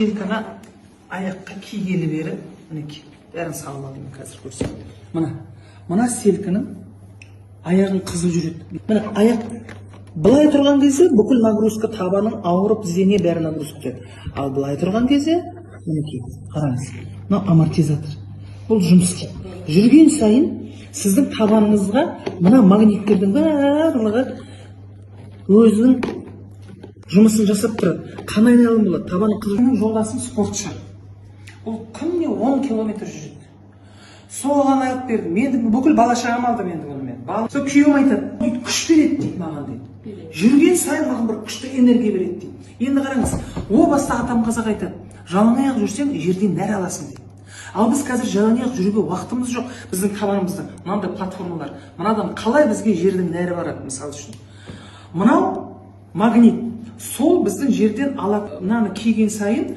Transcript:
Селканы аяққа кигелі бері, мінекей, бәрін салып алдым қазір көрсем. Мына селкінің аяғын қызыл жүреді. Міне аяқ былай тұрған кезде бүкіл нагрузка табаның ауырып тізене бәрі нагрузка түседі. Ал былай тұрған кезде, мінекей, қараңыз. Мына амортизатор. Бұл жұмыс істейді. Жүрген сайын сіздің табаныңызға мына магниттердің барлығы өзінің жұмысын жасап тұрады. Қан айналым болады. Табаның қызыл. Менің жолдасым спортшы. Ол күніне 10 километр жүреді. Соған айтып бердім. Мен бүкіл бала шағам алдым енді бұнымен. Сол күйеуім айтады, күш береді дейді маған дейді. Жүрген сайын маған бір күшті энергия береді дейді. Енді қараңыз, о баста атам қазақ айтады, жалаң аяқ жүрсең жерден нәр аласың дейді. Ал біз қазір жалаң аяқ жүруге уақытымыз жоқ. Біздің табанымызда мынандай платформалар. Мынадан қалай бізге жердің нәрі барады мысалы үшін. Мынау магнит. Сол біздің жерден алады, мынаны киген сайын